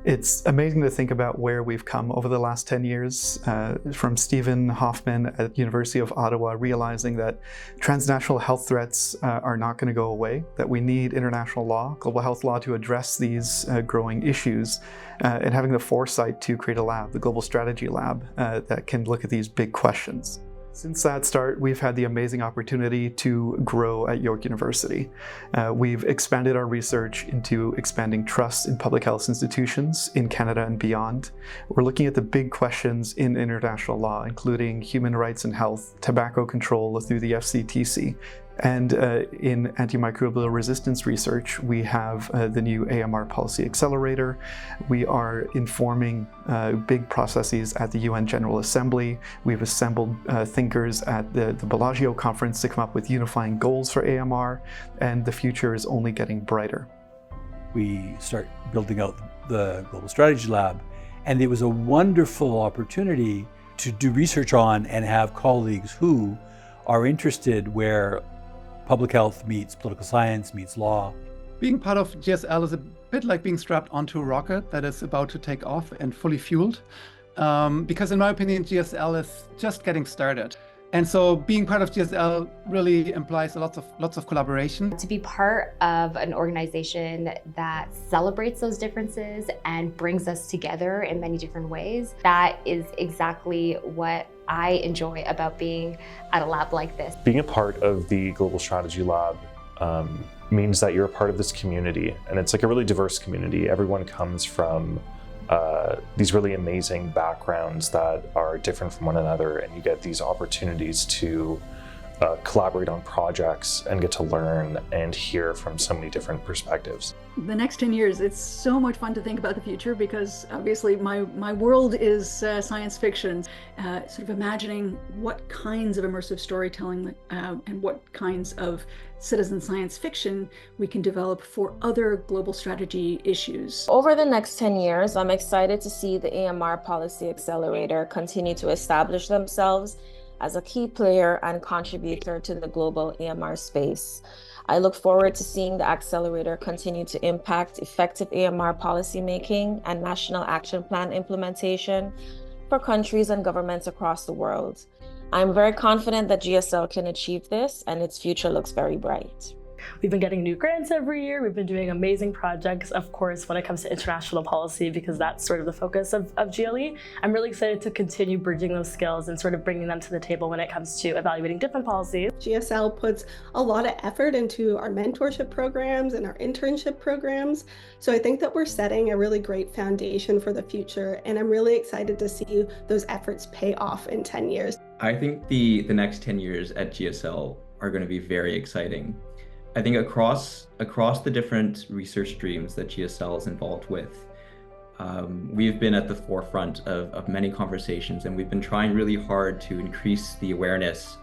It's amazing to think about where we've come over the last 10 years, from Stephen Hoffman at University of Ottawa realizing that transnational health threats are not going to go away, that we need international law, global health law, to address these growing issues, and having the foresight to create a lab, the Global Strategy Lab, that can look at these big questions. Since that start, we've had the amazing opportunity to grow at York University. We've expanded our research into expanding trust in public health institutions in Canada and beyond. We're looking at the big questions in international law, including human rights and health, tobacco control through the FCTC. And in antimicrobial resistance research, we have the new AMR Policy Accelerator. We are informing big processes at the UN General Assembly. We've assembled thinkers at the Bellagio conference to come up with unifying goals for AMR, and the future is only getting brighter. We start building out the Global Strategy Lab, and it was a wonderful opportunity to do research on and have colleagues who are interested where public health meets political science, meets law. Being part of GSL is a bit like being strapped onto a rocket that is about to take off and fully fueled. Because in my opinion, GSL is just getting started. And so being part of GSL really implies lots of collaboration. To be part of an organization that celebrates those differences and brings us together in many different ways, that is exactly what I enjoy about being at a lab like this. Being a part of the Global Strategy Lab means that you're a part of this community, and it's like a really diverse community. Everyone comes from these really amazing backgrounds that are different from one another, and you get these opportunities to collaborate on projects and get to learn and hear from so many different perspectives. The next 10 years, it's so much fun to think about the future because obviously my world is science fiction. Sort of imagining what kinds of immersive storytelling and what kinds of citizen science fiction we can develop for other global strategy issues. Over the next 10 years, I'm excited to see the AMR Policy Accelerator continue to establish themselves as a key player and contributor to the global AMR space. I look forward to seeing the accelerator continue to impact effective AMR policymaking and national action plan implementation for countries and governments across the world. I'm very confident that GSL can achieve this, and its future looks very bright. We've been getting new grants every year. We've been doing amazing projects, of course, when it comes to international policy, because that's sort of the focus of GLE. I'm really excited to continue bridging those skills and sort of bringing them to the table when it comes to evaluating different policies. GSL puts a lot of effort into our mentorship programs and our internship programs. So I think that we're setting a really great foundation for the future, and I'm really excited to see those efforts pay off in 10 years. I think the next 10 years at GSL are going to be very exciting. I think across the different research streams that GSL is involved with, we've been at the forefront of many conversations, and we've been trying really hard to increase the awareness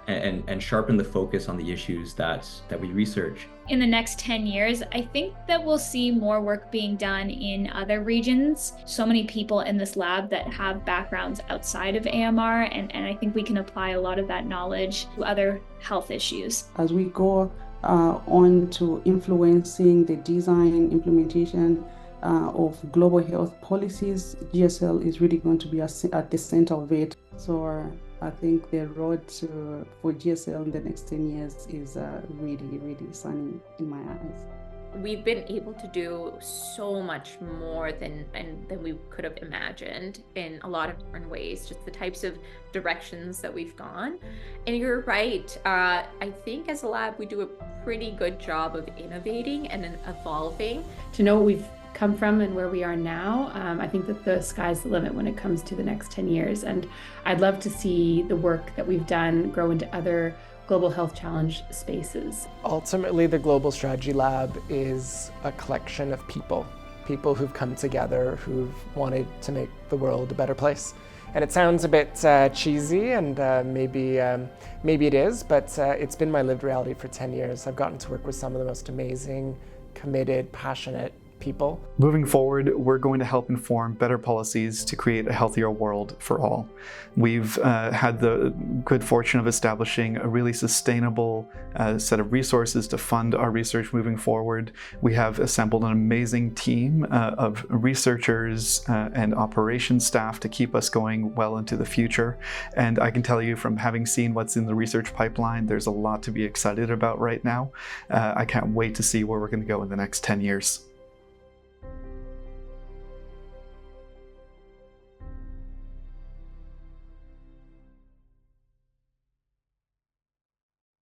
and sharpen the focus on the issues that we research. In the next 10 years, I think that we'll see more work being done in other regions. So many people in this lab that have backgrounds outside of AMR, and I think we can apply a lot of that knowledge to other health issues. As we go on to influencing the design, implementation of global health policies, GSL is really going to be at the center of it. So I think the road for GSL in the next 10 years is really, really sunny in my eyes. We've been able to do so much more than we could have imagined in a lot of different ways, just the types of directions that we've gone. And you're right, I think as a lab we do a pretty good job of innovating and evolving. To know what we've come from and where we are now, I think that the sky's the limit when it comes to the next 10 years. And I'd love to see the work that we've done grow into other global health challenge spaces. Ultimately, the Global Strategy Lab is a collection of people who've come together, who've wanted to make the world a better place. And it sounds a bit cheesy, and maybe it is, but it's been my lived reality for 10 years. I've gotten to work with some of the most amazing, committed, passionate people. Moving forward, we're going to help inform better policies to create a healthier world for all. We've had the good fortune of establishing a really sustainable set of resources to fund our research moving forward. We have assembled an amazing team of researchers and operations staff to keep us going well into the future. And I can tell you from having seen what's in the research pipeline, there's a lot to be excited about right now. I can't wait to see where we're going to go in the next 10 years.